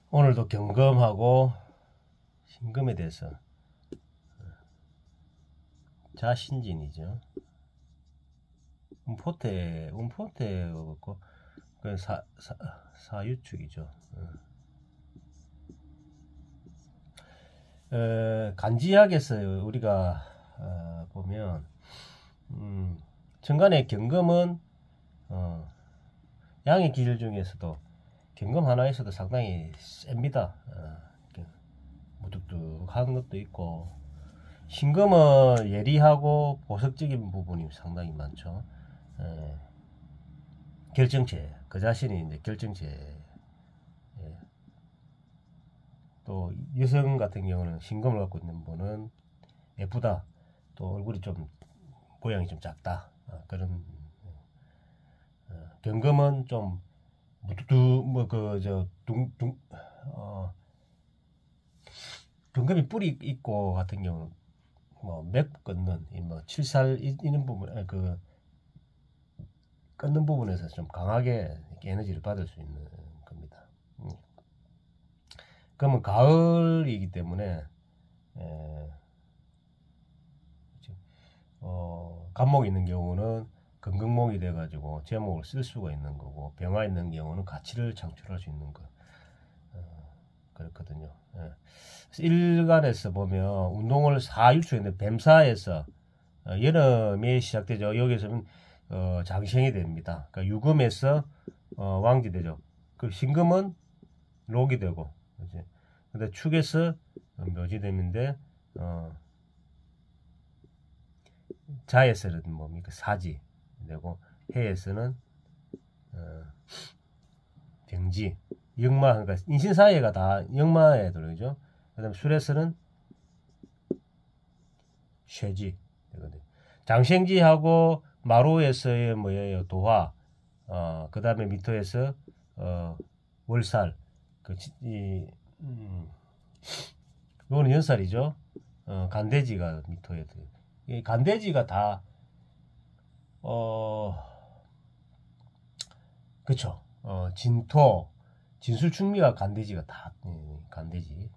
오늘도 경금하고 신금에 대해서 자신진이죠. 운포테고 그 사유축이죠. 간지약에서 우리가 보면 천간의 경금은 양의 기질 중에서도 경금 하나에서도 상당히 셉니다. 무뚝뚝한 것도 있고, 신금은 예리하고 보석적인 부분이 상당히 많죠. 결정체, 그 자신이 이제 결정체. 또 여성 같은 경우는 신금을 갖고 있는 분은 예쁘다, 또 얼굴이 좀 모양이 좀 작다, 그런. 경금은 좀 경금이 뿔이 있고 같은 경우는 맥 끊는 칠살 이런 부분, 그 끊는 부분에서 좀 강하게 에너지를 받을 수 있는 겁니다. 그러면 가을이기 때문에 간목이 있는 경우는 금극목이 돼가지고 제목을 쓸 수가 있는 거고, 병화 있는 경우는 가치를 창출할 수 있는 거. 그렇거든요. 일간에서 보면 운동을 4일초인데 뱀사에서 여름이 시작되죠. 여기서는 장생이 됩니다. 그러니까 유금에서 왕지 되죠. 그 신금은 록이 되고, 그치? 근데 축에서 묘지 되는데 자에서는 뭡니까? 사지 되고, 해에서는 병지, 역마, 그러니까 인신사회가 다 역마에 들어오죠. 그 다음에 술에서는 쇠지 되거든요. 장생지하고 마루에서의 뭐예요? 도화, 그 다음에 미토에서 월살, 요거는 연살이죠. 간대지가 미토에 들어요. 이 간대지가 다 그쵸. 진토, 진술충미가 간대지가 다 간대지.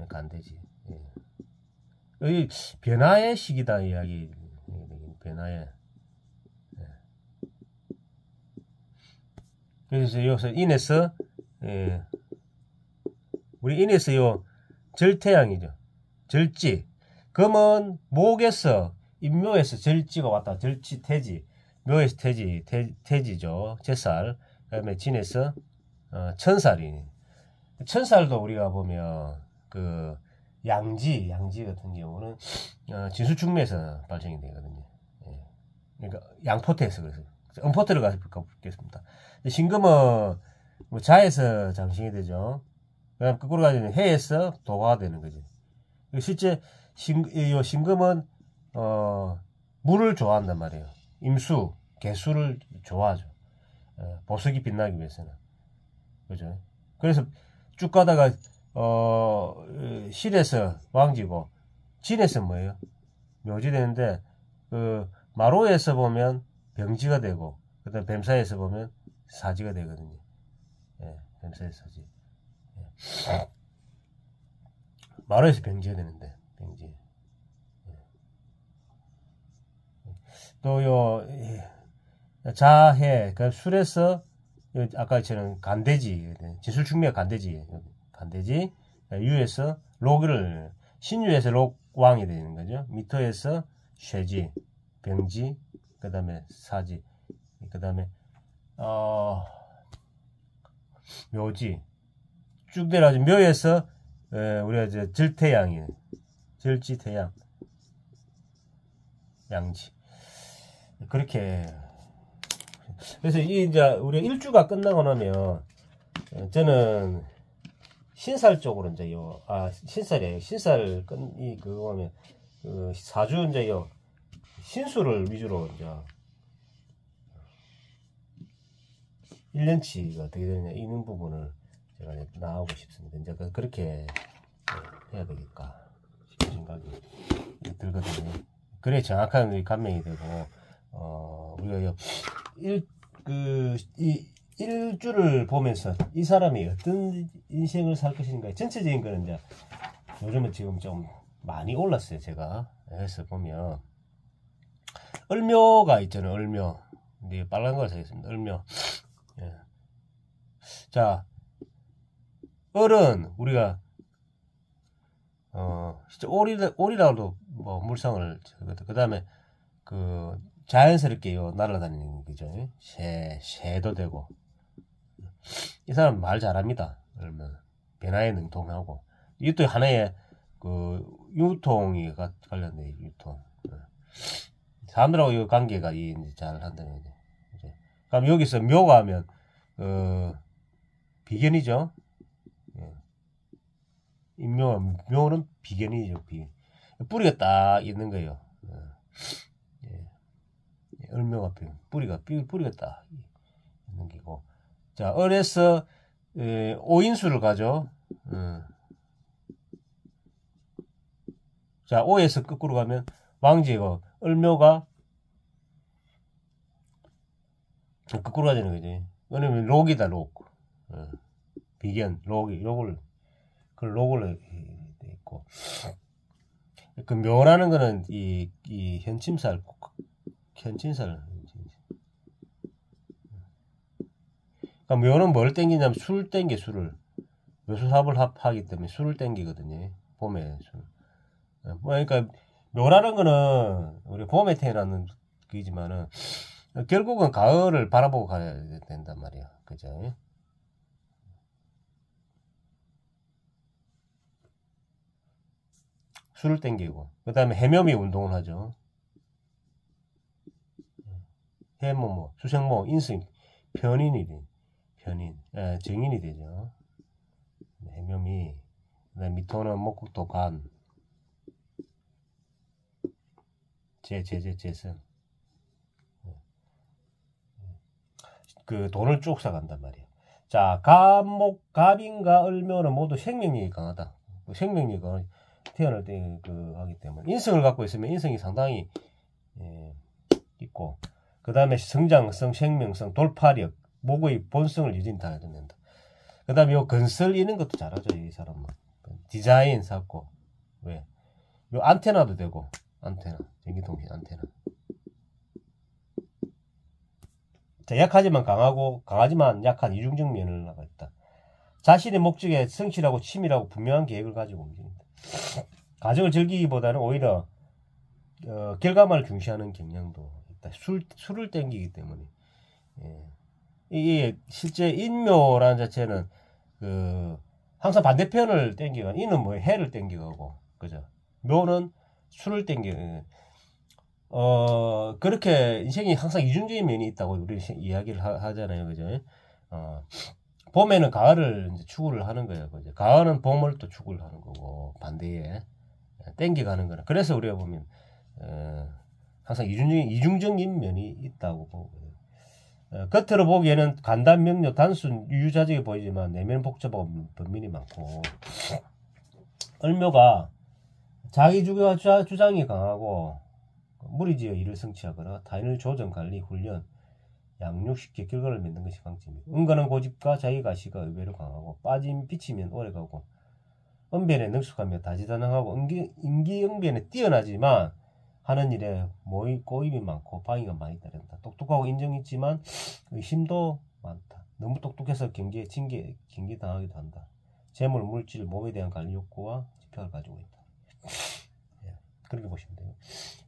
간대지. 이 변화의 시기다 이야기. 변화의. 그래서 여기서 인에서 우리 인에서 요 절태양이죠. 절지. 금은 목에서 인묘에서 절지가 왔다. 절지 태지. 묘에서 태지죠. 제살. 그다음에 진에서 천살이. 천살도 우리가 보면 그 양지 같은 경우는 진수충매에서 발생이 되거든요. 그러니까 양포태에서 그래서 음포태를 가보겠습니다. 신금은 뭐 자에서 장신이 되죠. 그다음 거꾸로 가지고 해에서 도화가 되는 거지. 실제 신금은 물을 좋아한단 말이에요. 임수, 개수를 좋아하죠. 보석이 빛나기 위해서는. 그죠? 그래서 쭉 가다가 실에서 왕지고 진에서 뭐예요? 묘지 되는데, 그 마로에서 보면 병지가 되고, 그다음 뱀사에서 보면 사지가 되거든요. 뱀사에서 사지. 마로에서 병지가 되는데, 병지. 또 자해, 그 술에서 아까처럼 간대지, 지술충미가 간대지, 유에서 록을, 신유에서 록왕이 되는 거죠. 미터에서 쇠지, 병지, 그 다음에 사지, 그 다음에 묘지, 쭉 내려가지고 묘에서 우리가 이제 절태양이에요. 절지태양, 양지. 그렇게. 그래서 이제 우리 일주가 끝나고 나면 저는 신살 쪽으로 이제 신살이에요. 신살 그거 하면 사주 이제 신수를 위주로 이제 1년치가 어떻게 되느냐 이런 부분을 제가 나오고 싶습니다. 이제 그렇게 해야 되겠다 싶은 생각이 들거든요. 그래 정확한 감명이 되고 우리가 일주를 보면서 이 사람이 어떤 인생을 살 것인가 전체적인 거는 이제 요즘은 지금 좀 많이 올랐어요. 제가 해서 보면 을묘가 있잖아요. 을묘. 네, 빨간 걸 쓰겠습니다. 을묘. 예. 자, 을은 우리가 진짜 오리라도 뭐 물상을 그 다음에 그 자연스럽게요 날아다니는 거죠. 새도 되고 이 사람 말 잘합니다. 그러면 변화에 능통하고 이것도 하나의 그 유통이 관련돼 유통. 사람들하고 이 관계가 이제 잘 한다는 거죠. 그럼 여기서 묘가 하면 비견이죠. 묘는 비견이죠. 뿌리가 딱 있는 거예요. 을묘가 뿌리가 딱 있는 게고. 자, 을에서 오인수를 가죠. 자, 오에서 거꾸로 가면 왕지고 을묘가 거꾸로 가자는 거지. 왜냐면 록이다 록. 비견 록을 돼 있고. 그 묘라는 거는 이 현침살. 그러니까 묘는 뭘 땡기냐면 술 땡겨 술을. 묘수삽을 합하기 때문에 술을 땡기거든요. 봄에 술. 그러니까 묘라는 거는 우리 봄에 태어나는 거지만은 결국은 가을을 바라보고 가야 된단 말이야. 그죠? 술을 땡기고 그 다음에 해묘미 운동을 하죠. 해모, 수생모, 인승, 편인이 정인이 되죠. 해묘미, 그다음에 미토는 목국토, 간, 재성. 그 돈을 쭉 사간단 말이야. 자, 갑인과 을묘는 모두 생명력이 강하다. 생명력이 태어날 때 하기 때문에 인성을 갖고 있으면 인성이 상당히 있고 그 다음에 성장성, 생명성, 돌파력, 목의 본성을 유지다 된다. 그 다음에 요 건설 이런 것도 잘하죠. 이 사람은 디자인 샀고 왜? 요 안테나도 되고 안테나, 전기통신 안테나. 자, 약하지만 강하지만 약한 이중적 면을 나가 있다. 자신의 목적에 성실하고 치밀하고 분명한 계획을 가지고 움직인다. 과정을 즐기기보다는 오히려 결과만을 중시하는 경향도 있다. 술을 땡기기 때문에. 이게 실제 인묘라는 자체는 항상 반대편을 땡기고 이는 뭐 해를 땡기고 그죠. 묘는 술을 땡기고 그렇게 인생이 항상 이중적인 면이 있다고 우리 이야기를 하잖아요. 그죠? 봄에는 가을을 이제 추구를 하는 거예요. 그죠? 가을은 봄을 또 추구를 하는 거고, 반대에 땡겨가는 거는. 그래서 우리가 보면, 항상 이중적인 면이 있다고 보고, 겉으로 보기에는 간단, 명료, 단순, 유유자적이 보이지만, 내면 복잡하고 번민이 많고, 을묘가 자기 주장이 강하고, 무리지어 일을 성취하거나 타인을 조정, 관리, 훈련, 양육시켜 결과를 맺는 것이 강점이고 은근한 고집과 자기가시가 의외로 강하고 빠짐 비치면 오래가고 언변에 능숙하며 다재다능하고 임기응변에 뛰어나지만 하는 일에 꼬임이 많고 방해가 많이 따른다. 똑똑하고 인정이 있지만 의심도 많다. 너무 똑똑해서 경계당하기도 한다. 재물, 물질, 몸에 대한 관리 욕구와 지표를 가지고 있다. 그렇게 보시면 돼요.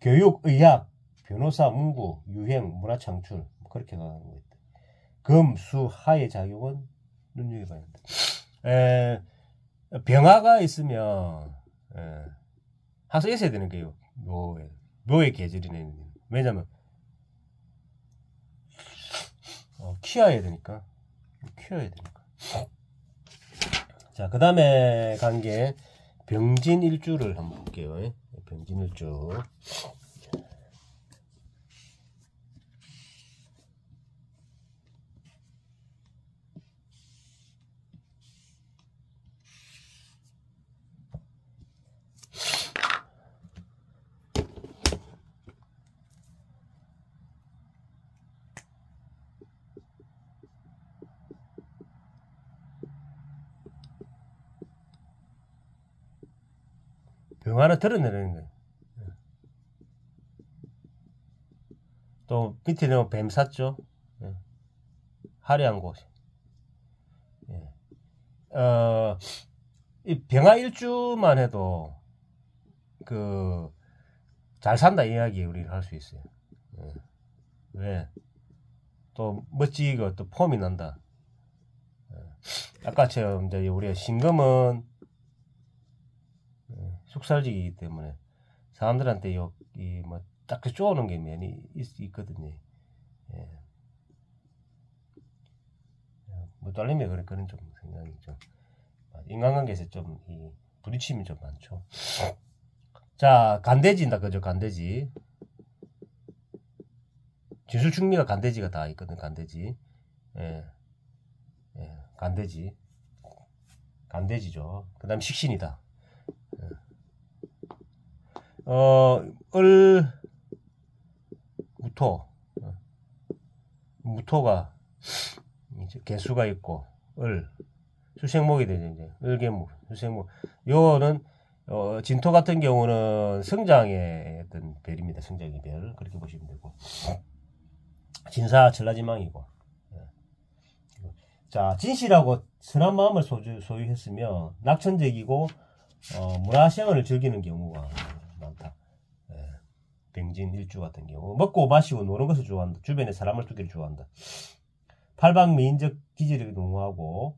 교육, 의학, 변호사, 문구, 유행, 문화창출 그렇게 가는 거 있다. 금, 수, 화의 작용은 눈여겨봐야 한다. 병화가 있으면 항상 있어야 되는 거예요. 묘의 계절이네. 왜냐면 키워야 되니까. 자, 그 다음에 관계 병진일주를 한번 볼게요. 병진일주. 병화는 드러내는 거예요. 또 밑에는 뱀 샀죠. 예. 화려한 곳. 예. 이 병화 일주만 해도 잘 산다 이야기 우리가 할 수 있어요. 예. 왜? 또 멋지고 또 폼이 난다. 예. 아까처럼 이제 우리가 신금은 숙살직이기 때문에 사람들한테 딱 쪼는 게 면이 있거든요. 예. 뭐 딸림에 그런 좀 생각이 좀 인간관계에서 좀 부딪힘이 좀 많죠. 자, 간대지다 그죠? 간대지. 진술충미가 간대지가 다 있거든. 간대지. 예. 예. 간대지. 간대지죠. 그 다음 식신이다. 예. 무토가 이제 개수가 있고 수생목이 되죠. 이제 을개목, 수생목. 요거는 진토 같은 경우는 성장의 어떤 별입니다. 성장의 별 그렇게 보시면 되고, 진사 전라지망이고. 자, 진실하고 선한 마음을 소유했으며 낙천적이고 문화생활을 즐기는 경우가 많다. 병진 일주 같은 경우 먹고 마시고 노는 것을 좋아한다. 주변에 사람을 두기를 좋아한다. 팔방미인적 기질을 농후하고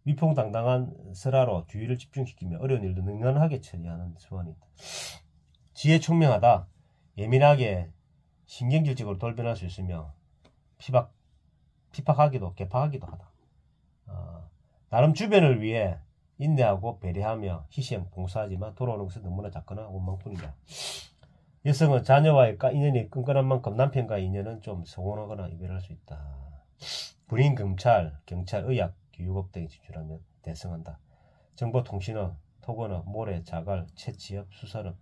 위풍당당한 설화로 주의를 집중시키며 어려운 일도 능연하게 처리하는 수완이 있다. 지혜 총명하다. 예민하게 신경질적으로 돌변할 수 있으며 피팍하기도 개팍하기도 하다. 나름 주변을 위해 인내하고 배려하며 희생 봉사하지만 돌아오는 것은 너무나 작거나 원망뿐이다. 여성은 자녀와의 인연이 끈끈한 만큼 남편과의 인연은 좀 서운하거나 이별할 수 있다. 군인, 경찰, 의학, 교육업 등에 진출하면 대성한다. 정보통신업, 토건업, 모래, 자갈, 채취업, 수산업,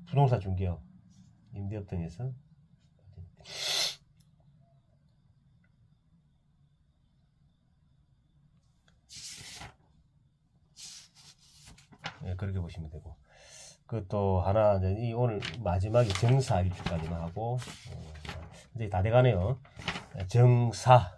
부동산 중개업, 임대업 등에서 그렇게 보시면 되고, 또 하나 이제 오늘 마지막에 정사 일주까지만 하고 이제 다 돼가네요. 정사.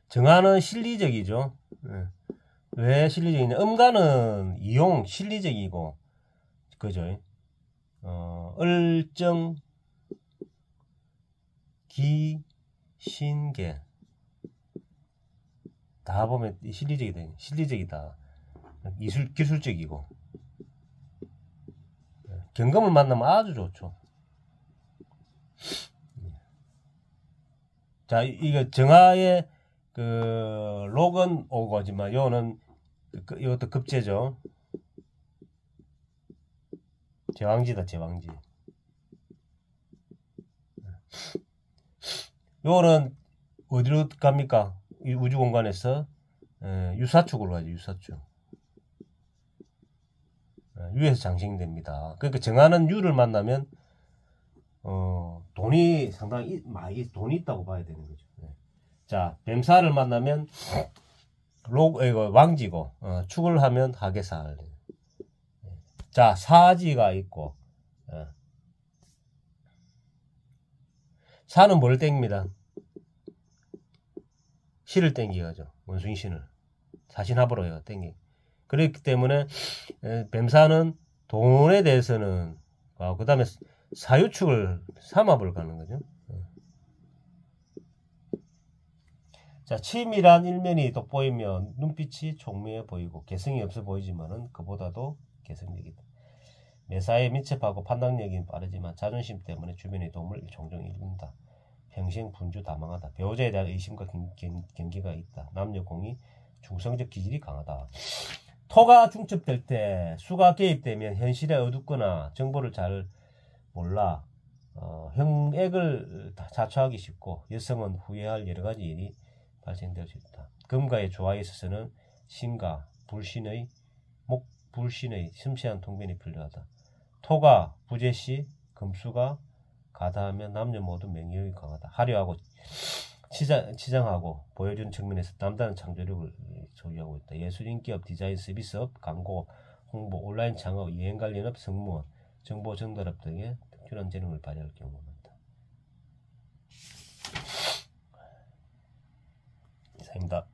정화는 실리적이죠. 왜 실리적이냐? 음가는 이용 실리적이고, 그죠? 을정, 기, 신계 다 보면 실리적이다. 기술적이고. 경금을 만나면 아주 좋죠. 자, 이거 정화의 록은 오거지만 요는 이것도 급제죠. 제왕지다. 제왕지. 요는 어디로 갑니까? 우주 공간에서 유사축으로 가죠. 유사축. 유에서 장생됩니다. 그러니까 정하는 유를 만나면 돈이 상당히 많이 돈이 있다고 봐야 되는 거죠. 자, 뱀사를 만나면 왕지고, 축을 하면 하계살. 자, 사지가 있고, 사는 뭘 땡깁니다. 신을 땡기가죠. 원숭이 신을. 사신합으로요, 땡기. 그렇기 때문에, 뱀사는 돈에 대해서는, 그 다음에 사유축을, 삼합을 가는 거죠. 자, 치밀한 일면이 돋보이며 눈빛이 총명해 보이고 개성이 없어 보이지만은 그보다도 개성적이다. 매사에 민첩하고 판단력이 빠르지만 자존심 때문에 주변의 도움을 종종 잃는다. 평생 분주 다망하다. 배우자에 대한 의심과 경계가 있다. 남녀공이 중성적 기질이 강하다. 토가 중첩될 때 수가 개입되면 현실에 어둡거나 정보를 잘 몰라 형액을 자초하기 쉽고 여성은 후회할 여러가지 일이 발생될 수 있다. 금과의 조화에 있어서는 신과 불신의 불신의 섬세한 통변이 필요하다. 토가 부재시 금수가 가다하면 남녀 모두 명예욕이 강하다. 화려하고 치장하고 보여주는 측면에서 남다른 창조력을 소유하고 있다. 예술, 인기업, 디자인, 서비스업, 광고, 홍보, 온라인 창업, 여행관련업, 승무원, 정보 전달업 등의 특출난 재능을 발휘할 경우입니다. 이상입니다.